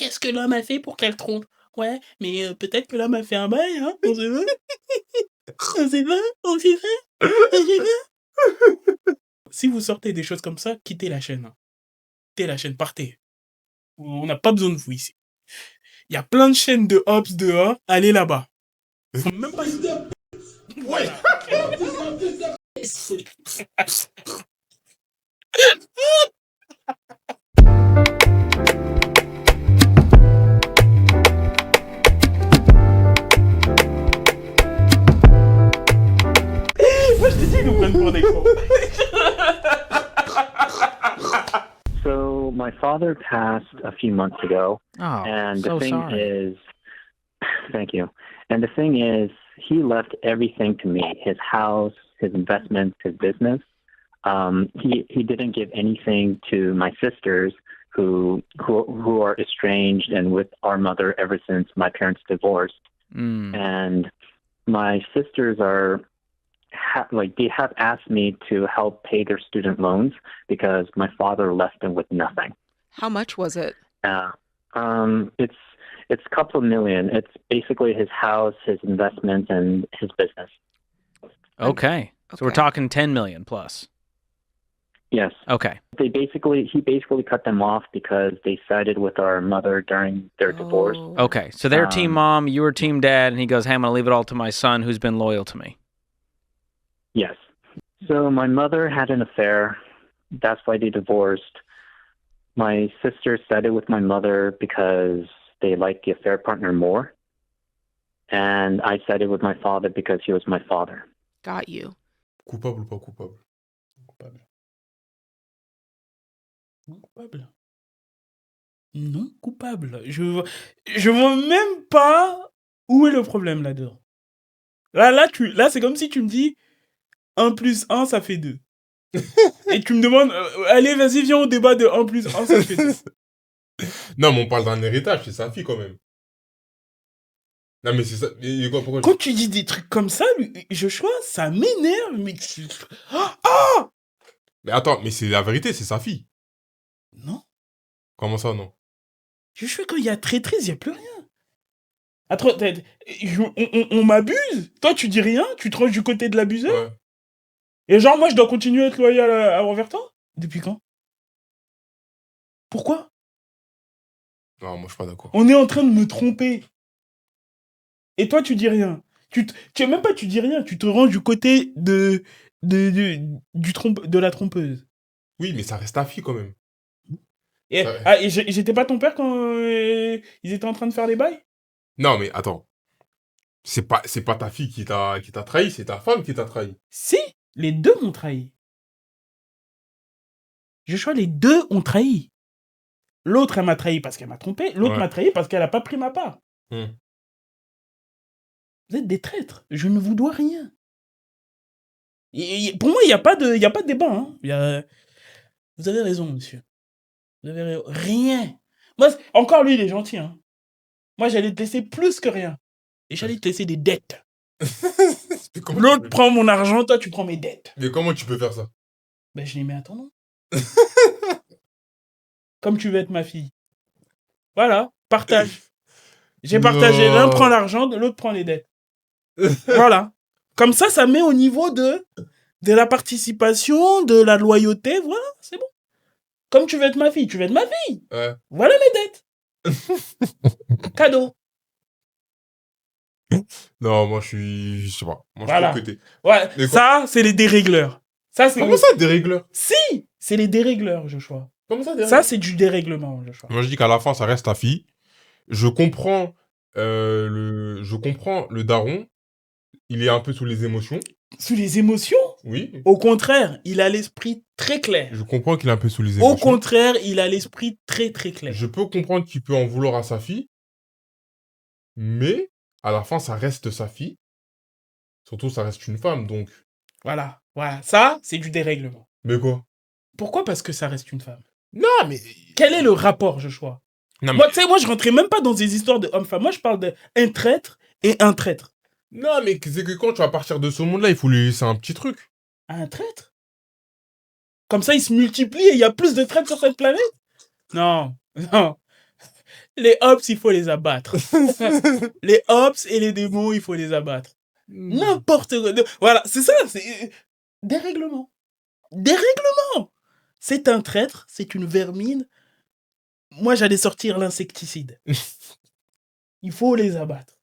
qu'est-ce que l'homme a fait pour qu'elle trompe? Ouais, mais peut-être que l'homme a fait un bail, hein, on sait pas. On sait pas, on sait pas, on sait pas. Si vous sortez des choses comme ça, quittez la chaîne, hein. Quittez la chaîne, partez. On n'a pas besoin de vous ici. Il y a plein de chaînes de Hobbs dehors, allez là-bas. Faut même pas... Ouais. Moi je te dis, ils nous prennent pour des cons. So my father passed a few months ago, Oh, and the so thing sorry. is, thank you. And the thing is, he left everything to me: his house, his investments, his business. He didn't give anything to my sisters, who are estranged and with our mother ever since my parents divorced. And my sisters are they have asked me to help pay their student loans because my father left them with nothing. How much was it? It's a couple of million. It's basically his house, his investments, and his business. Okay. So we're talking 10 million plus. Yes. Okay. He basically cut them off because they sided with our mother during their divorce. Okay. So they're team mom, you were team dad, and he goes, hey, I'm going to leave it all to my son who's been loyal to me. Yes. So my mother had an affair. That's why they divorced. My sister sided with my mother because they liked the affair partner more. And I sided with my father because he was my father. Got you. Coupable ou pas coupable? Coupable. Non coupable. Non coupable. Je vois même pas où est le problème là-dedans. Là, c'est comme si tu me dis 1 plus 1, ça fait 2. Et tu me demandes, allez, vas-y, viens au débat de 1 plus 1, ça fait 2. Non, mais on parle d'un héritage, c'est sa fille quand même. Non, mais c'est ça. Mais pourquoi Quand tu dis des trucs comme ça, Joshua, ça m'énerve, mais... Ah! Mais attends, mais c'est la vérité, c'est sa fille. Non. Comment ça, non? Joshua, quand il y a traîtrise, il n'y a plus rien. Attends, on m'abuse? Toi, tu dis rien? Tu te ranges du côté de l'abuseur? Ouais. Et genre, moi, je dois continuer à être loyal envers toi? Depuis quand? Pourquoi? Non, moi, je suis pas d'accord. On est en train de me tromper. Et toi, tu dis rien. Tu même pas, tu dis rien. Tu te ranges du côté de la trompeuse. Oui, mais ça reste ta fille quand même. Et j'étais pas ton père quand ils étaient en train de faire les bails? Non, mais attends. C'est pas ta fille qui t'a trahi, c'est ta femme qui t'a trahi. Si, les deux m'ont trahi. Joshua, les deux ont trahi. L'autre, elle m'a trahi parce qu'elle m'a trompé. L'autre m'a trahi parce qu'elle a pas pris ma part. Vous êtes des traîtres. Je ne vous dois rien. Pour moi, il n'y a pas de débat. Hein. Vous avez raison, monsieur. Vous avez raison. Rien. Moi, encore lui, il est gentil. Hein. Moi, j'allais te laisser plus que rien. Et j'allais te laisser des dettes. L'autre prend mon argent, toi, tu prends mes dettes. Mais comment tu peux faire ça? Ben, je les mets à ton nom. Comme tu veux être ma fille. Voilà, partage. J'ai partagé. L'un prend l'argent, l'autre prend les dettes. Voilà. Comme ça met au niveau de la participation, de la loyauté. Voilà, c'est bon. Comme tu veux être ma fille, tu veux être ma fille. Ouais. Voilà mes dettes. Cadeau. Non, moi, je sais pas. Moi, voilà. je trouve que t'es... Ouais, ça, c'est les dérégleurs. Ça, c'est Comment ça, dérégleur? Si, c'est les dérégleurs, Joshua. Comment ça, dérégleur? Ça, c'est du dérèglement, Joshua. Moi, je dis qu'à la fin, ça reste ta fille. Je comprends le daron. Il est un peu sous les émotions. Sous les émotions? Oui. Au contraire, il a l'esprit très clair. Je comprends qu'il est un peu sous les émotions. Au contraire, il a l'esprit très très clair. Je peux comprendre qu'il peut en vouloir à sa fille. Mais, à la fin, ça reste sa fille. Surtout, ça reste une femme, donc... Voilà. Ça, c'est du dérèglement. Mais quoi? Pourquoi? Parce que ça reste une femme. Non, mais... Quel est le rapport, Joshua? Moi, tu sais, moi, je rentrais même pas dans des histoires de homme-femme. Moi, je parle d'un traître et un traître. Non, mais c'est que quand tu vas partir de ce monde-là, il faut lui laisser un petit truc. Un traître? Comme ça, il se multiplie et il y a plus de traîtres sur cette planète? Non. Les ops, il faut les abattre. Les ops et les démons, il faut les abattre. N'importe quoi. Voilà, c'est ça. C'est des règlements. Des règlements. C'est un traître, c'est une vermine. Moi, j'allais sortir l'insecticide. Il faut les abattre.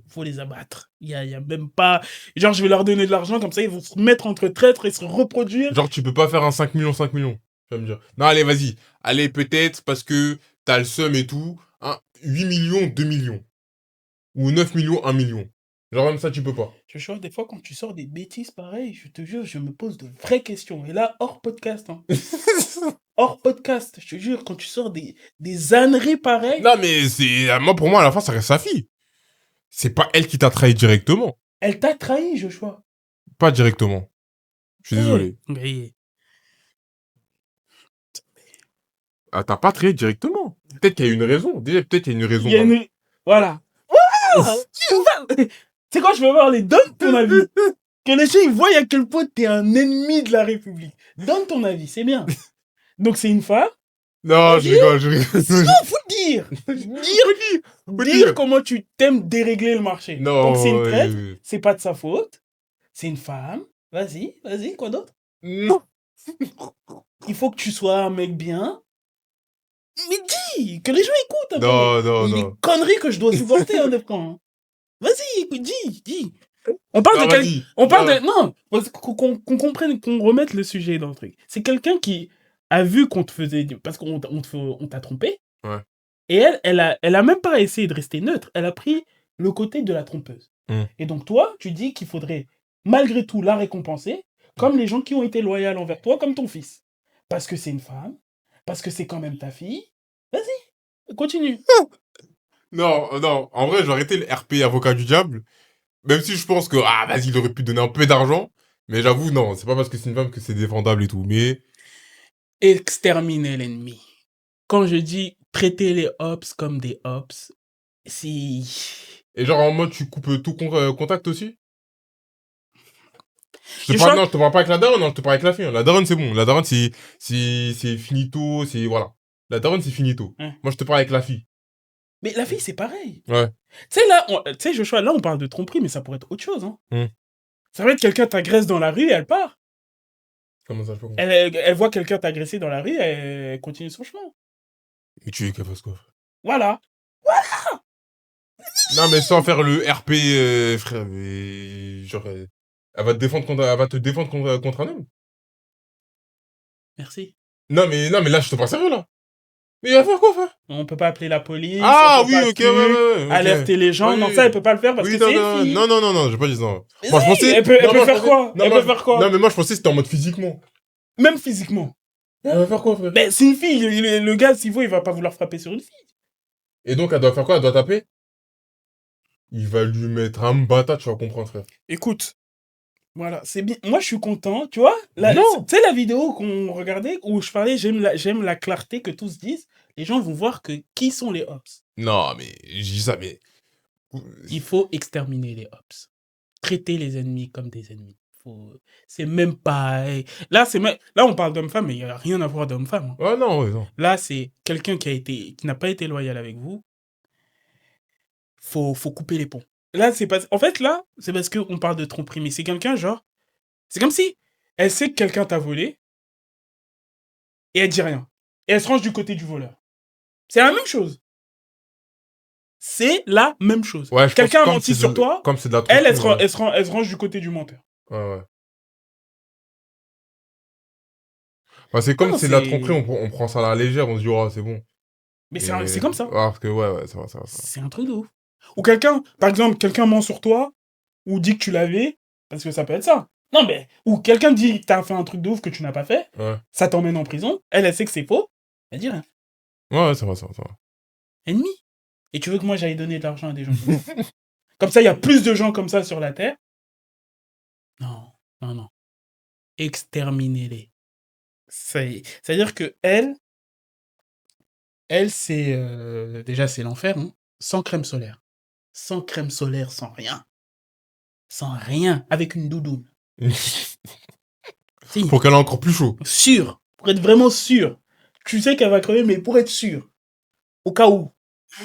Il faut les abattre. Il y a même pas... Genre, je vais leur donner de l'argent, comme ça, ils vont se mettre entre traîtres et se reproduire. Genre, tu peux pas faire un 5 millions, 5 millions. Tu vas me dire. Non, allez, vas-y. Allez, peut-être, parce que t'as le seum et tout. 8 millions, 2 millions. Ou 9 millions, 1 million. Genre, même ça, tu peux pas. Je vois, des fois, quand tu sors des bêtises pareilles, je te jure, je me pose de vraies questions. Et là, hors podcast, hein. Hors podcast, je te jure, quand tu sors des âneries pareilles... Non, mais c'est... pour moi, à la fin, ça reste sa fille. C'est pas elle qui t'a trahi directement. Elle t'a trahi, Joshua. Pas directement. Je suis désolé. Mais... Ah, t'as pas trahi directement. Peut-être qu'il y a une raison. Déjà, peut-être qu'il y a une raison. Il y a une... Voilà. C'est quoi, je veux voir les... Donne ton avis. Que les gens, ils voient à quel point t'es un ennemi de la République. Donne ton avis, c'est bien. Donc, c'est une femme. Non, je rigole. Non, faut le dire. Dire comment tu t'aimes dérégler le marché. Non. Donc, c'est une traite. C'est pas de sa faute. C'est une femme. Vas-y, quoi d'autre? Non. Il faut que tu sois un mec bien. Mais dis, que les gens écoutent. Non. Les conneries que je dois supporter, hein, des fois. Hein. Vas-y, dis. On parle de quelqu'un. On parle de. Non, qu'on comprenne, qu'on remette le sujet dans le truc. C'est quelqu'un qui a vu qu'on te faisait. Parce qu'on t'a trompé. Ouais. Et elle a même pas essayé de rester neutre. Elle a pris le côté de la trompeuse. Et donc, toi, tu dis qu'il faudrait, malgré tout, la récompenser, comme les gens qui ont été loyaux envers toi, comme ton fils. Parce que c'est une femme. Parce que c'est quand même ta fille. Vas-y, continue. Non. En vrai, je vais arrêter le RP avocat du diable. Même si je pense que, vas-y, il aurait pu donner un peu d'argent. Mais j'avoue, non, c'est pas parce que c'est une femme que c'est défendable et tout. Mais. Exterminer l'ennemi. Quand je dis traiter les ops comme des ops, si. Et genre, en mode, tu coupes tout contact aussi? Je te parle pas avec la daronne, non, je te parle avec la fille. La daronne, c'est bon. La daronne, c'est finito, c'est, voilà. La daronne, c'est finito. Moi, je te parle avec la fille. Mais la fille, c'est pareil. Ouais. Tu sais, là, Joshua, là, on parle de tromperie, mais ça pourrait être autre chose. Hein. Ça va être quelqu'un t'agresse dans la rue et elle part. Comment ça, je peux comprendre? Elle voit quelqu'un t'agresser dans la rue et elle continue son chemin. Mais tu veux qu'elle fasse quoi? Voilà. Non, mais sans faire le RP, frère, mais genre, elle va te défendre contre un homme. Merci. Non, mais là, je te parle sérieux, là. Mais il va faire quoi, frère? On peut pas appeler la police. Ah, oui, ok, ouais. Alerter les gens. Oui, non, ça, elle peut pas le faire parce que c'est une fille. Non, j'ai pas dit ça. Mais Moi, je pensais... Elle peut faire quoi? Elle peut faire quoi? Non, mais moi, je pensais que c'était en mode physiquement. Même physiquement. Elle va faire quoi, frère? Ben, c'est une fille. Le gars, s'il faut, il va pas vouloir frapper sur une fille. Et donc, elle doit faire quoi? Elle doit taper? Il va lui mettre un bâtard, tu vas comprendre, frère. Écoute. Voilà, c'est bien. Moi, je suis content, tu vois. Tu sais la vidéo qu'on regardait où je parlais, j'aime la clarté que tous disent. Les gens vont voir qui sont les ops. Non, mais je dis ça, mais... Il faut exterminer les ops. Traiter les ennemis comme des ennemis. C'est même pas... Là, on parle d'homme-femme, mais il n'y a rien à voir d'homme-femme. Hein. Ouais, non. Là, c'est quelqu'un qui n'a pas été loyal avec vous. Faut couper les ponts. Là, c'est pas... En fait, là, c'est parce qu'on parle de tromperie, mais c'est quelqu'un, genre... C'est comme si elle sait que quelqu'un t'a volé et elle dit rien. Et elle se range du côté du voleur. C'est la même chose. C'est la même chose. Ouais, quelqu'un a menti sur toi, comme c'est de la elle se range du côté du menteur. Ouais. Bah, c'est comme c'est de la tromperie, on prend ça à la légère, on se dit, oh, c'est bon. Mais c'est comme ça. Ah, parce que, ouais, ça va. C'est un truc de ouf. Ou par exemple, quelqu'un ment sur toi, ou dit que tu l'avais, parce que ça peut être ça. Non, mais, ou quelqu'un dit que t'as fait un truc de ouf que tu n'as pas fait, ça t'emmène en prison, elle sait que c'est faux, elle dit rien. Ouais, ça va. Ennemi. Et tu veux que moi j'aille donner de l'argent à des gens comme ça? Comme ça, il y a plus de gens comme ça sur la Terre? Non. Exterminez-les. C'est-à-dire que elle c'est... déjà, c'est l'enfer, hein. Sans crème solaire. Sans crème solaire, sans rien. Sans rien, avec une doudoune. Si. Pour qu'elle ait encore plus chaud. Sûr. Pour être vraiment sûr. Tu sais qu'elle va crever, mais pour être sûr. Au cas où. C'est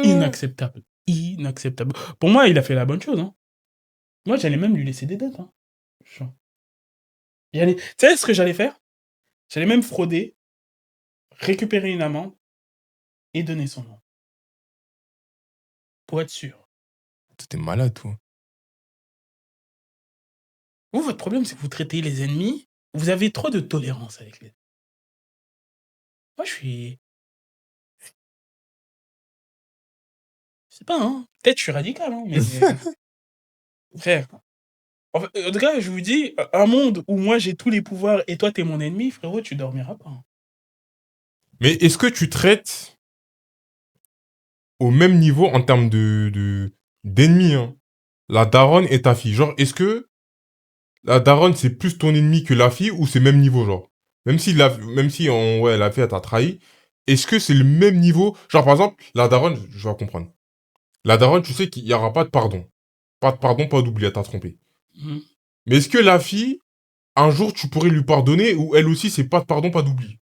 inacceptable. Inacceptable. Pour moi, il a fait la bonne chose. Hein. Moi, j'allais même lui laisser des dettes. Hein. Genre. Tu sais ce que j'allais faire? J'allais même frauder, récupérer une amende et donner son nom. Pour être sûr. T'es malade, toi. Vous, votre problème, c'est que vous traitez les ennemis. Vous avez trop de tolérance avec les. Moi, je suis. Je sais pas, hein. Peut-être je suis radical, hein, mais. Frère. En tout cas, je vous dis, un monde où moi j'ai tous les pouvoirs et toi t'es mon ennemi, frérot, tu dormiras pas. Hein. Mais est-ce que tu traites au même niveau en termes d'ennemis, hein, la daronne et ta fille? Genre, est-ce que la daronne, c'est plus ton ennemi que la fille ou c'est même niveau, genre? Même si la fille, elle t'a trahi, est-ce que c'est le même niveau? Genre, par exemple, la daronne, je vais comprendre. La daronne, tu sais qu'il n'y aura pas de pardon. Pas de pardon, pas d'oubli, elle t'a trompé. Mhm. Mais est-ce que la fille, un jour, tu pourrais lui pardonner ou elle aussi, c'est pas de pardon, pas d'oubli?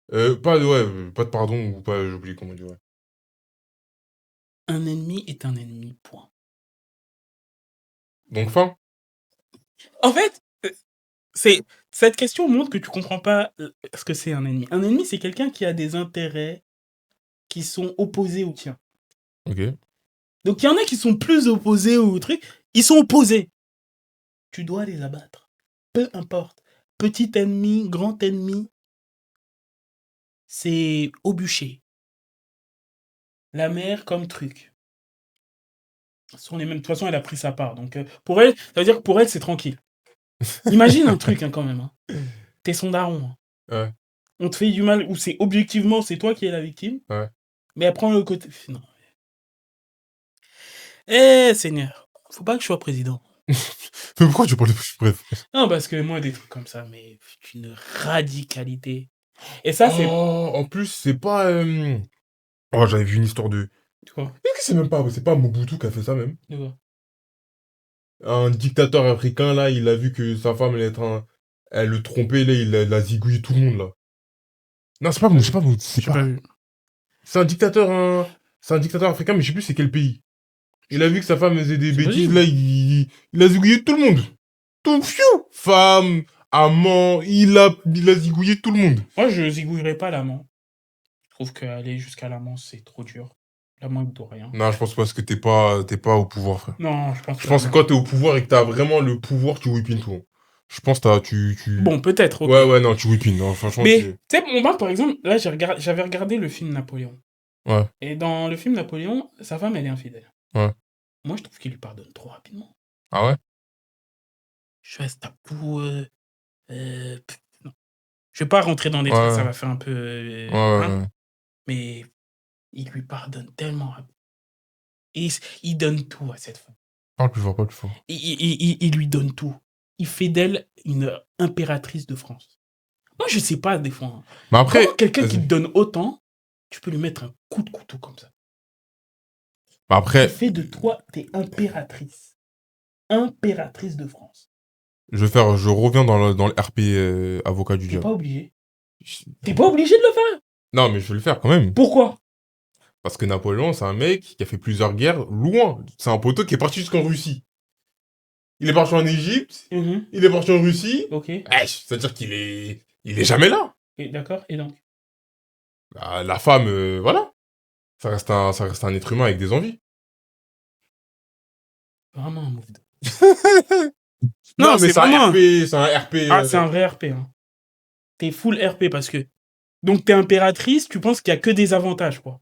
Pas de pardon ou pas, j'oublie comment dire. Ouais. Un ennemi est un ennemi, point. Donc, fin. En fait, cette question montre que tu comprends pas ce que c'est un ennemi. Un ennemi, c'est quelqu'un qui a des intérêts qui sont opposés aux tiens. Ok. Donc il y en a qui sont plus opposés au truc, ils sont opposés. Tu dois les abattre. Peu importe. Petit ennemi, grand ennemi, c'est au bûcher. La mère comme truc. Ce sont les mêmes. De toute façon, elle a pris sa part. Donc pour elle, ça veut dire que pour elle, c'est tranquille. Imagine un truc hein, quand même. Hein. T'es son daron. Hein. Ouais. On te fait du mal, ou c'est objectivement, c'est toi qui es la victime. Ouais. Mais elle prend le côté. Non. Eh, Seigneur, faut pas que je sois président. Mais pourquoi tu parles de... Bref. Non, parce que moi, des trucs comme ça, mais une radicalité. Et ça, c'est. Oh, en plus, c'est pas... Oh, j'avais vu une histoire de... Tu vois, Est-ce que c'est pas Mobutu qui a fait ça, même? tu vois. Un dictateur africain, là, il a vu que sa femme, elle le trompait, là, il a zigouillé tout le monde, là. Non, c'est pas Mobutu, c'est J'ai pas... pas vu. C'est un dictateur africain, mais je sais plus c'est quel pays. Il a vu que sa femme faisait des C'est bêtises, possible. là, il a zigouillé tout le monde. Tout, fiou. Femme, amant, il a zigouillé tout le monde. Moi, je zigouillerai pas l'amant. Je trouve qu'aller jusqu'à l'amant, c'est trop dur. L'amant, il ne doit rien. Non, je pense parce que t'es pas au pouvoir, frère. Non, je pense Je pense que quand t'es au pouvoir et que t'as vraiment le pouvoir, tu whippines tout. Je pense que tu... Bon, peut-être. ok. Ouais, non, tu whippines. Non, franchement, Mais, tu sais, moi, par exemple, là, j'avais regardé le film Napoléon. Ouais. Et dans le film Napoléon, sa femme, elle est infidèle. Ouais. Moi, je trouve qu'il lui pardonne trop rapidement. Ah ouais? Je reste à bout. Non. Je vais pas rentrer dans des Ouais, trucs, ouais. ça va faire un peu. Ouais. Mais il lui pardonne tellement rapidement. Et il donne tout à cette femme. Parle plus fort, parle plus fort. Il lui donne tout. Il fait d'elle une impératrice de France. Moi, je sais pas, des fois. Hein. Mais après... Comment quelqu'un qui te Vas-y. donne autant, tu peux lui mettre un coup de couteau comme ça. Mais Il après, fait de toi, t'es impératrice. Impératrice de France. je reviens dans le RP avocat du T'es diable. pas obligé. T'es pas obligé de le faire. Non, mais je vais le faire quand même. Pourquoi? Parce que Napoléon, c'est un mec qui a fait plusieurs guerres loin. C'est un poteau qui est parti jusqu'en Russie. Il est parti en Égypte, Mhm. il est parti en Russie. Ok. C'est-à-dire qu'il est jamais là. Et d'accord. Et donc? Bah, la femme, voilà. Ça reste un être humain avec des envies. Vraiment un move. Non, Non, mais c'est c'est vraiment. un RP, c'est un RP. Ah, c'est un vrai RP. Hein. T'es full RP parce que. Donc, t'es impératrice, tu penses qu'il y a que des avantages, quoi.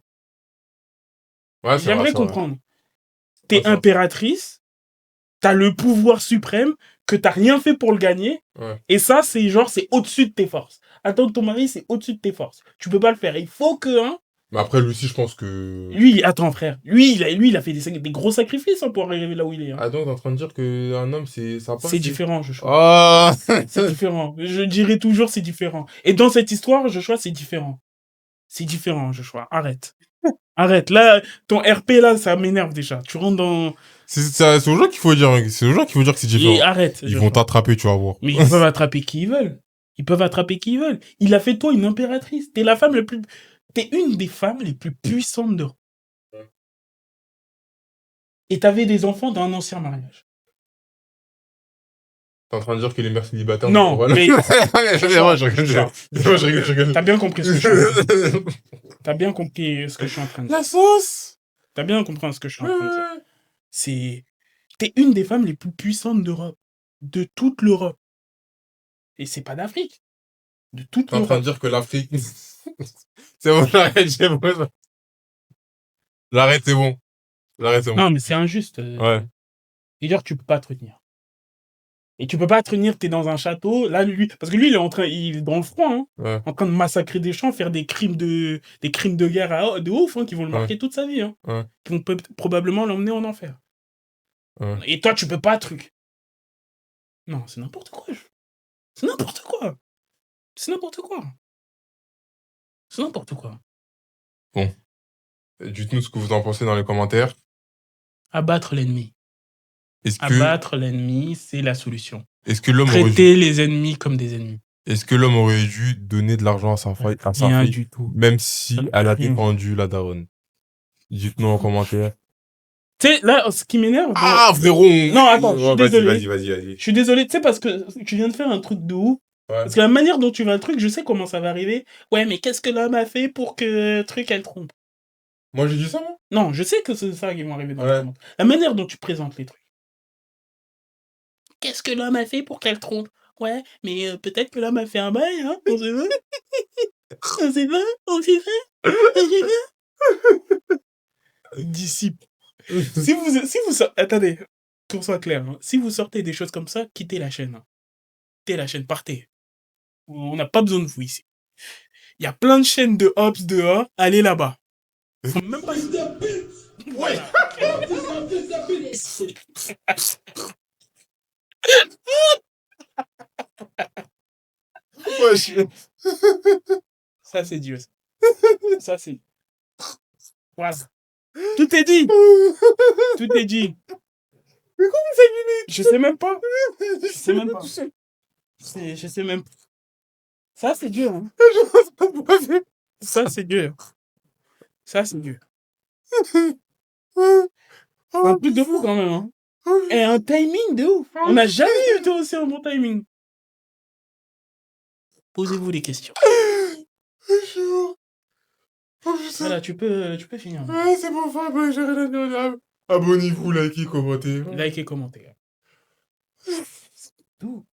Ouais, c'est vrai, J'aimerais c'est vrai. comprendre. T'es Ouais, c'est vrai. impératrice, t'as le pouvoir suprême, que t'as rien fait pour le gagner, Ouais. et ça, c'est genre, c'est au-dessus de tes forces. Attendre ton mari, c'est au-dessus de tes forces. Tu peux pas le faire. Il faut que, hein. Mais après, lui aussi, je pense que... Lui, attends, frère. Lui, il a fait des gros sacrifices hein, pour arriver là où il est. Hein. Ah, donc, t'es en train de dire qu'un homme, ça passe, C'est différent, Joshua. Ah C'est différent. Je dirais toujours c'est différent. Et dans cette histoire, Joshua, c'est différent. C'est différent, Joshua. Arrête. Arrête. Là, ton RP, là, ça m'énerve déjà. Tu rentres dans... C'est aux gens qu'il faut dire. C'est aux gens qu'il faut dire que c'est différent. Et arrête. Ils Joshua. vont t'attraper, tu vas voir. Mais ils peuvent attraper qui ils veulent. Ils peuvent attraper qui ils veulent. Il a fait de toi une impératrice. T'es la femme la plus... T'es une des femmes les plus puissantes d'Europe. Et t'avais des enfants d'un ancien mariage. T'es en train de dire que les mères célibataires... Non, voilà. mais Excusez-moi, je rigole. Charles, Excusez-moi, je rigole. t'as bien compris ce que je suis en train de dire. T'as bien compris ce que je suis en train de dire. La sauce. T'as bien compris ce que je suis en train de dire. T'es une des femmes les plus puissantes d'Europe. De toute l'Europe. Et c'est pas d'Afrique. De toute T'es en train de l'Europe. dire que l'Afrique... C'est bon, j'arrête, j'ai bon. J'arrête, c'est bon. J'arrête, c'est bon. Non, mais c'est injuste. Ouais. C'est-à-dire que tu peux pas te retenir. Et tu peux pas te retenir, t'es dans un château, là, lui, parce que lui, il est dans le froid, hein, Ouais. en train de massacrer des gens, faire des crimes de guerre de ouf, hein, qui vont le marquer toute sa vie, hein, Ouais. qui vont probablement l'emmener en enfer. Ouais. Et toi, tu peux pas, truc. Non, c'est n'importe quoi. C'est n'importe quoi. C'est n'importe quoi. C'est n'importe quoi. Bon. Dites-nous ce que vous en pensez dans les commentaires. Abattre l'ennemi. Est-ce que, Abattre l'ennemi, c'est la solution. est-ce que l'homme aurait dû, Traiter les ennemis comme des ennemis. est-ce que l'homme aurait dû donner de l'argent à sa Rien fille, du tout. même si elle a Rien. défendu la daronne? Dites-nous en commentaire. Tu sais, là, ce qui m'énerve... Ah, frérot! Non, attends, je suis Ouais, désolé. Vas-y. Je suis désolé, tu sais, parce que tu viens de faire un truc de ouf. Ouais. Parce que la manière dont tu vas le truc, je sais comment ça va arriver. Ouais, mais qu'est-ce que l'homme a fait pour que truc, elle trompe? Moi, j'ai dit ça, moi? Non, je sais que c'est ça qui va arriver dans Ouais. le commentaire. La manière dont tu présentes les trucs. Qu'est-ce que l'homme a fait pour qu'elle trompe? Ouais, mais peut-être que l'homme a fait un bail, hein? On sait pas. On sait pas. On sait pas. On sait pas. Disciple. Si vous sortez... Attendez, qu'on soit clair. Hein. Si vous sortez des choses comme ça, quittez la chaîne. Hein. Quittez la chaîne, partez. On n'a pas besoin de vous ici. Il y a plein de chaînes de Hops dehors. Allez là-bas. Faut même pas... Ouais. Ça, c'est Dieu. Ça, c'est... Voilà. Tout est dit. Tout est dit. Mais comment ça limite? Je sais même pas. Je sais même pas. Je sais même pas. Ça, c'est Dieu. Hein. Ça, c'est Dieu. Ça, c'est Dieu. C'est un truc de fou quand même. Hein. Et un timing de ouf. On n'a jamais eu aussi un bon timing. Posez-vous des questions. Voilà, tu peux finir. Ouais, c'est bon, femme, j'ai rien à dire. Abonnez-vous, likez, commentez. Like et commentez. Tout.